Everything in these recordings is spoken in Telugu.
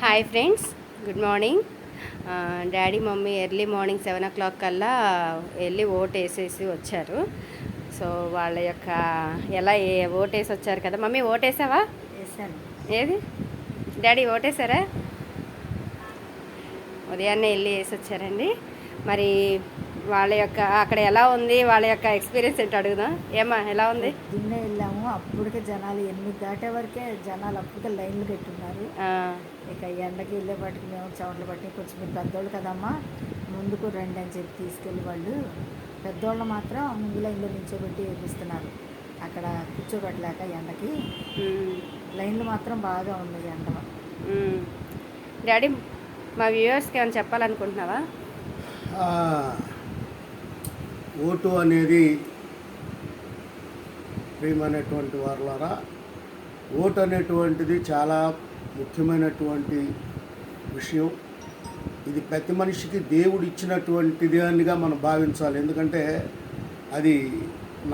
Hi friends, good morning. Daddy mummy early morning 7 o'clock కల్లా వెళ్ళి ఓట్ వేసేసి వచ్చారు. సో వాళ్ళ యొక్క ఎలా ఓటేసి వచ్చారు కదా. మమ్మీ ఓటేసావా? వేసాను. ఏది డాడీ ఓటేసారా? ఉదయాన్నే వెళ్ళి వేసి వచ్చారండి. మరి వాళ్ళ యొక్క అక్కడ ఎలా ఉంది, వాళ్ళ యొక్క ఎక్స్పీరియన్స్ ఏంటో అడుగుదాం. ఏమా ఎలా ఉంది? పొద్దున్నే వెళ్ళాము, అప్పటికే జనాలు 8 దాటే వరకే జనాలు అప్పటికే లైన్లు పెట్టున్నారు. ఇక ఎండకి వెళ్ళేపాటికి మేము చెమటలు పట్టి కొంచెం మీరు పెద్దోళ్ళు కదమ్మా ముందుకు రండి అని చెప్పి తీసుకెళ్ళి వాళ్ళు పెద్దోళ్ళు మాత్రం ముందు లైన్లో నిల్చోబెట్టి వేపిస్తున్నారు. అక్కడ కూర్చోబెట్టలేక ఎండకి లైన్లు మాత్రం బాగా ఉన్నాయి ఎండ. డాడీ, మా వ్యూవర్స్కి ఏమైనా చెప్పాలనుకుంటున్నావా? ఓటు అనేది ప్రియమైనటువంటి వారులారా, ఓటు అనేటువంటిది చాలా ముఖ్యమైనటువంటి విషయం. ఇది ప్రతి మనిషికి దేవుడు ఇచ్చినటువంటిది అనిగా మనం భావించాలి. ఎందుకంటే అది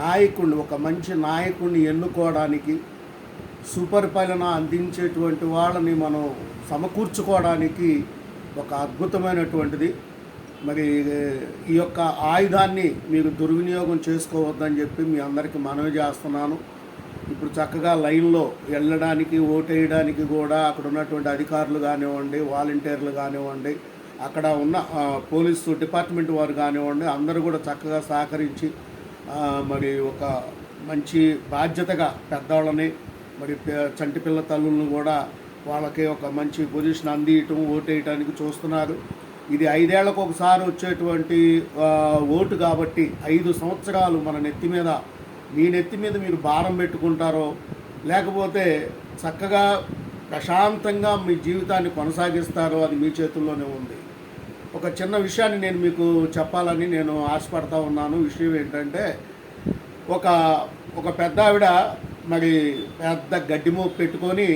నాయకుడిని, ఒక మంచి నాయకుడిని ఎన్నుకోవడానికి, సుపరిపాలన అందించేటువంటి వాళ్ళని మనం సమకూర్చుకోవడానికి ఒక అద్భుతమైనటువంటిది. మరి ఈ యొక్క ఆయుధాన్ని మీరు దుర్వినియోగం చేసుకోవద్దని చెప్పి మీ అందరికీ మనవి చేస్తున్నాను. ఇప్పుడు చక్కగా లైన్లో వెళ్ళడానికి, ఓటేయడానికి కూడా అక్కడ ఉన్నటువంటి అధికారులు కానివ్వండి, వాలంటీర్లు కానివ్వండి, అక్కడ ఉన్న పోలీసు డిపార్ట్మెంట్ వారు కానివ్వండి, అందరూ కూడా చక్కగా సహకరించి మరి ఒక మంచి బాధ్యతగా పెద్దవాళ్ళని, మరి చంటి పిల్ల తల్లులను కూడా వాళ్ళకి ఒక మంచి పొజిషన్ అందియటం, ఓటేయటానికి చూస్తున్నారు. ఇది 5 ఏళ్లకు ఒకసారి వచ్చేటువంటి ఓటు కాబట్టి 5 సంవత్సరాలు మన నెత్తి మీద, మీ నెత్తి మీద మీరు భారం పెట్టుకుంటారో, లేకపోతే చక్కగా ప్రశాంతంగా మీ జీవితాన్ని కొనసాగిస్తారో అది మీ చేతుల్లోనే ఉంది. ఒక చిన్న విషయాన్ని నేను మీకు చెప్పాలని నేను ఆశపడతా ఉన్నాను. విషయం ఏంటంటే, ఒక పెద్ద ఆవిడ మరి పెద్ద గడ్డి మోపు పెట్టుకొని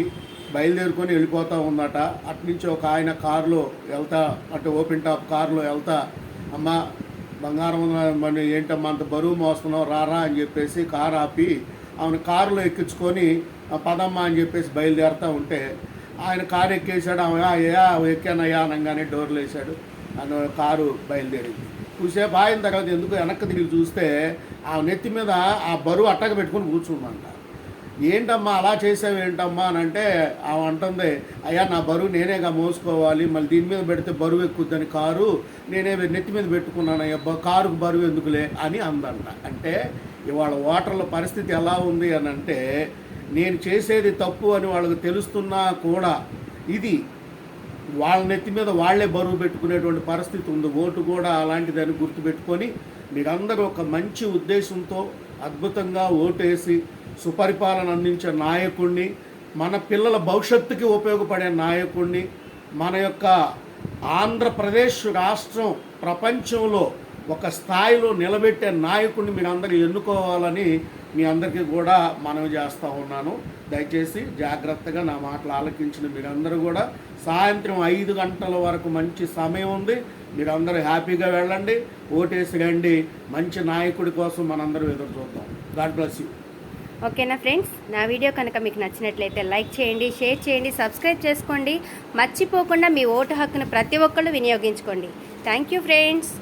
బయలుదేరుకొని వెళ్ళిపోతూ ఉందట. అట్నుంచి ఒక ఆయన కారులో వెళ్తా, అటు ఓపెన్ టాప్ కారులో వెళ్తా, అమ్మ బంగారం మరి ఏంటమ్మా అంత బరువు మోస్తున్నావు, రారా అని చెప్పేసి కారు ఆపి ఆమెను కారులో ఎక్కించుకొని పదమ్మా అని చెప్పేసి బయలుదేరుతూ ఉంటే ఆయన కారు ఎక్కేసాడు. ఆమె ఎక్కానయ్యా అనగానే డోర్లు వేసాడు. ఆయన కారు బయలుదేరింది. చూసేపు ఆయన తర్వాత ఎందుకు వెనక్కి తిరిగి చూస్తే ఆ నెత్తి మీద ఆ బరువు అట్టక పెట్టుకొని కూర్చుందంట. ఏంటమ్మా అలా చేసావు ఏంటమ్మా అని అంటే ఆమె అంటుంది, అయ్యా నా బరువు నేనేగా మోసుకోవాలి, మళ్ళీ దీని మీద పెడితే బరువు ఎక్కుద్దని కారు నేనే నెత్తి మీద పెట్టుకున్నాను, అయ్యా కారుకు బరువు ఎందుకులే అని అందంట. అంటే ఇవాళ ఓటర్ల పరిస్థితి ఎలా ఉంది అని అంటే, నేను చేసేది తప్పు అని వాళ్ళకి తెలుస్తున్నా కూడా ఇది వాళ్ళ నెత్తి మీద వాళ్లే బరువు పెట్టుకునేటువంటి పరిస్థితి ఉంది. ఓటు కూడా అలాంటిదని గుర్తుపెట్టుకొని మీరందరూ ఒక మంచి ఉద్దేశంతో అద్భుతంగా ఓటేసి సుపరిపాలన అందించే నాయకుడిని, మన పిల్లల భవిష్యత్తుకి ఉపయోగపడే నాయకుడిని, మన యొక్క ఆంధ్రప్రదేశ్ రాష్ట్రం ప్రపంచంలో ఒక స్థాయిలో నిలబెట్టే నాయకుడిని మీరు అందరూ ఎన్నుకోవాలని మీ అందరికీ కూడా మనవి చేస్తూ ఉన్నాను. దయచేసి జాగ్రత్తగా నా మాటలు ఆలకించిన మీరందరూ కూడా సాయంత్రం 5 గంటల వరకు మంచి సమయం ఉంది. మీరందరూ హ్యాపీగా వెళ్ళండి, ఓటేసి రండి. మంచి నాయకుడి కోసం మనందరం ఎదురు చూద్దాం. God bless you. ఓకేనా ఫ్రెండ్స్, నా వీడియో కనుక మీకు నచ్చినట్లయితే లైక్ చేయండి, షేర్ చేయండి, సబ్స్క్రైబ్ చేసుకోండి. మర్చిపోకుండా మీ ఓటు హక్కును ప్రతి ఒక్కళ్ళు వినియోగించుకోండి. Thank you friends.